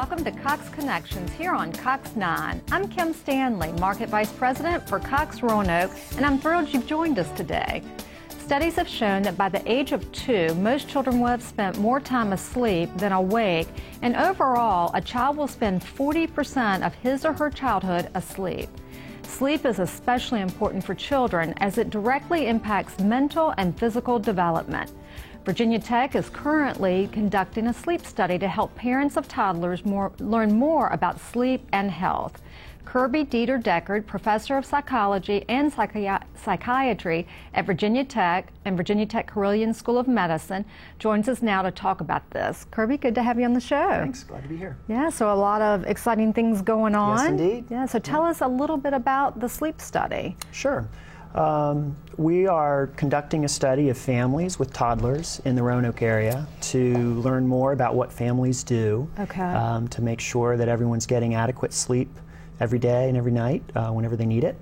Welcome to Cox Connections here on Cox 9. I'm Kim Stanley, Market Vice President for Cox Roanoke, and I'm thrilled you've joined us today. Studies have shown that by the age of 2, most children will have spent more time asleep than awake, and overall, a child will spend 40% of his or her childhood asleep. Sleep is especially important for children as it directly impacts mental and physical development. Virginia Tech is currently conducting a sleep study to help parents of toddlers learn more about sleep and health. Kirby Dieter-Deckard, professor of psychology and psychiatry at Virginia Tech and Virginia Tech Carilion School of Medicine, joins us now to talk about this. Kirby, good to have you on the show. Thanks, glad to be here. Yeah, so a lot of exciting things going on. Yes, indeed. Yeah, so tell us a little bit about the sleep study. Sure. We are conducting a study of families with toddlers in the Roanoke area to learn more about what families do to make sure that everyone's getting adequate sleep every day and every night whenever they need it.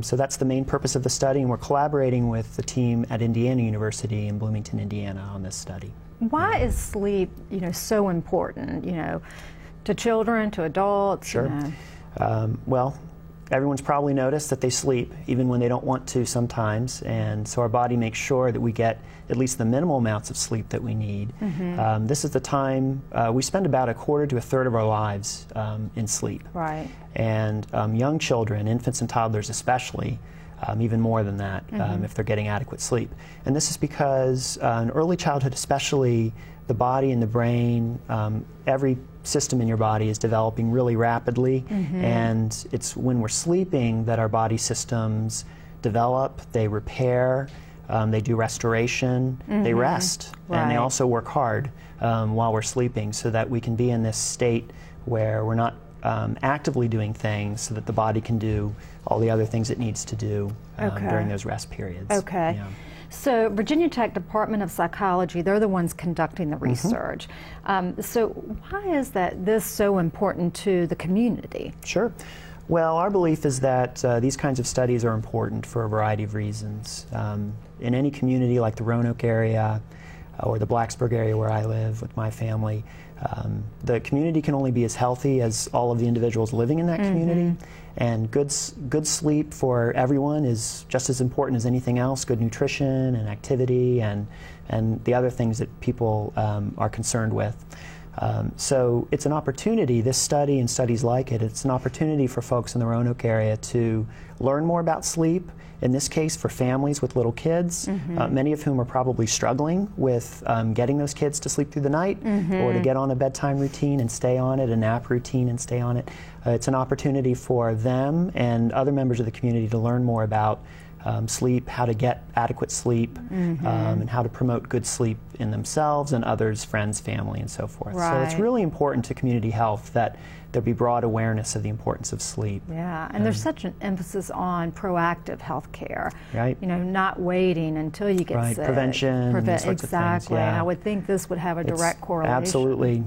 So that's the main purpose of the study, and we're collaborating with the team at Indiana University in Bloomington, Indiana on this study. Why is sleep, so important, to children, to adults? Sure. Well, everyone's probably noticed that they sleep even when they don't want to sometimes, and so our body makes sure that we get at least the minimal amounts of sleep that we need. This is the time we spend about a quarter to a third of our lives in sleep. Right. And young children, infants and toddlers especially, even more than that if they're getting adequate sleep. And this is because in early childhood especially, the body and the brain, every system in your body is developing really rapidly, and it's when we're sleeping that our body systems develop, they repair, they do restoration, they rest, and they also work hard while we're sleeping so that we can be in this state where we're not actively doing things so that the body can do all the other things it needs to do during those rest periods. Okay. Yeah. So Virginia Tech Department of Psychology, they're the ones conducting the research. So why is this so important to the community? Sure. Well, our belief is that these kinds of studies are important for a variety of reasons. In any community like the Roanoke area or the Blacksburg area where I live with my family, the community can only be as healthy as all of the individuals living in that community. And good sleep for everyone is just as important as anything else, good nutrition and activity and the other things that people are concerned with. So it's an opportunity, this study and studies like it, it's an opportunity for folks in the Roanoke area to learn more about sleep, in this case for families with little kids, many of whom are probably struggling with getting those kids to sleep through the night or to get on a bedtime routine and stay on it, a nap routine and stay on it. It's an opportunity for them and other members of the community to learn more about sleep, how to get adequate sleep, and how to promote good sleep in themselves and others, friends, family, and so forth. Right. So it's really important to community health that there be broad awareness of the importance of sleep. Yeah, and there's such an emphasis on proactive health care. Right. not waiting until you get sick. Prevention, these sorts of things. Yeah. And I would think this would have a direct correlation. Absolutely.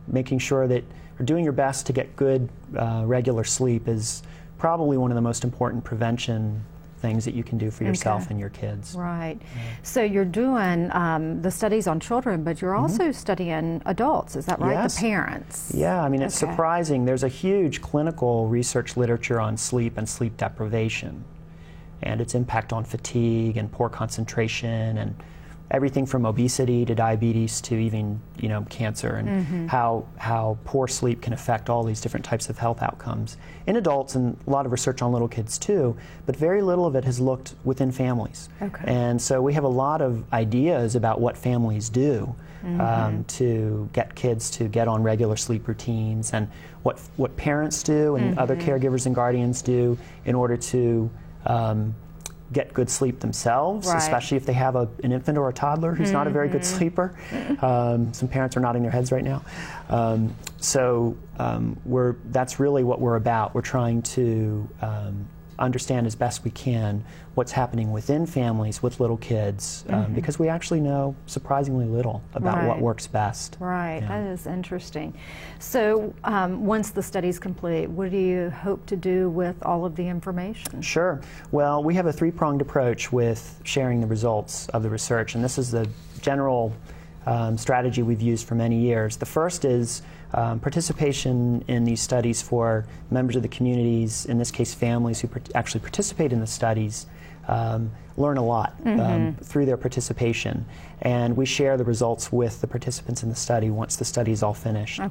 Making sure that you're doing your best to get good, regular sleep is probably one of the most important prevention things that you can do for yourself and your kids. Right. So you're doing the studies on children, but you're also studying adults, is that right? Yes. The parents. Yeah, I mean, it's surprising. There's a huge clinical research literature on sleep and sleep deprivation and its impact on fatigue and poor concentration and everything from obesity to diabetes to even, cancer and how poor sleep can affect all these different types of health outcomes in adults, and a lot of research on little kids too, but very little of it has looked within families. And so we have a lot of ideas about what families do to get kids to get on regular sleep routines and what parents do and other caregivers and guardians do in order to get good sleep themselves, especially if they have an infant or a toddler who's not a very good sleeper. Some parents are nodding their heads right now. That's really what we're about. We're trying to understand as best we can what's happening within families with little kids, because we actually know surprisingly little about what works best. Right, that is interesting. So once the study's complete, what do you hope to do with all of the information? Sure. Well, we have a three-pronged approach with sharing the results of the research, and this is the general strategy we've used for many years. The first is participation in these studies for members of the communities, in this case families who actually participate in the studies, learn a lot through their participation. And we share the results with the participants in the study once the study is all finished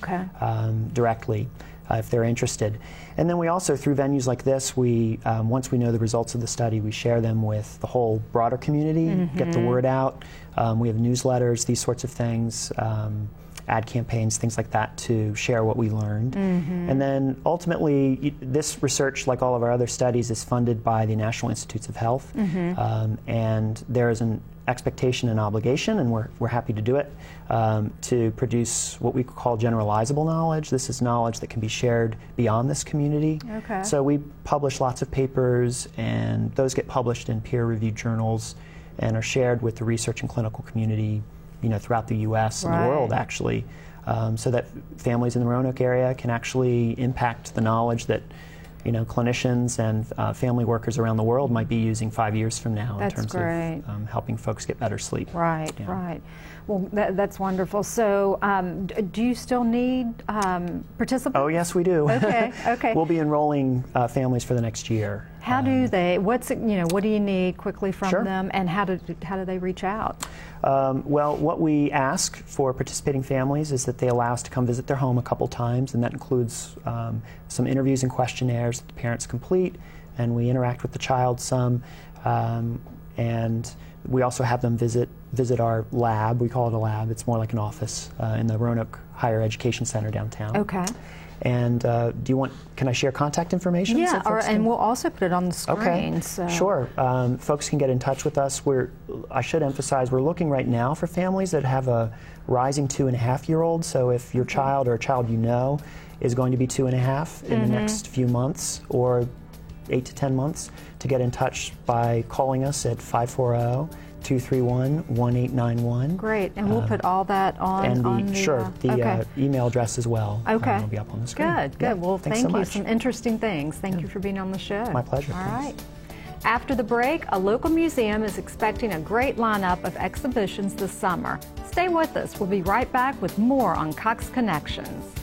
directly. If they're interested. And then we also, through venues like this, we once we know the results of the study, we share them with the whole broader community, get the word out. We have newsletters, these sorts of things, ad campaigns, things like that to share what we learned. And then ultimately, this research, like all of our other studies, is funded by the National Institutes of Health. And there is an expectation and obligation, and we're happy to do it, to produce what we call generalizable knowledge. This is knowledge that can be shared beyond this community. So we publish lots of papers, and those get published in peer-reviewed journals and are shared with the research and clinical community, throughout the U.S. and the world, actually, so that families in the Roanoke area can actually impact the knowledge that clinicians and family workers around the world might be using 5 years from now in terms of helping folks get better sleep. Right. Well, that's wonderful. So, do you still need participants? Oh, yes, we do. Okay. We'll be enrolling families for the next year. How do they? What do you need quickly from them, and how do they reach out? Well, what we ask for participating families is that they allow us to come visit their home a couple times, and that includes some interviews and questionnaires that the parents complete, and we interact with the child some, and we also have them visit our lab. We call it a lab. It's more like an office in the Roanoke Higher Education Center downtown. Okay. And can I share contact information? Yeah, and we'll also put it on the screen. Okay, so. Sure. Folks can get in touch with us. I should emphasize, we're looking right now for families that have a rising 2.5-year-old. So if your child or a child is going to be 2.5 in the next few months, or 8 to 10 months, to get in touch by calling us at 540-231-1891. Great, and we'll put all that on the email address as well. Okay. Will be up on the screen. Good. Well, thanks thank so you. much. Some interesting things. Thank you for being on the show. My pleasure. All right. After the break, a local museum is expecting a great lineup of exhibitions this summer. Stay with us. We'll be right back with more on Cox Connections.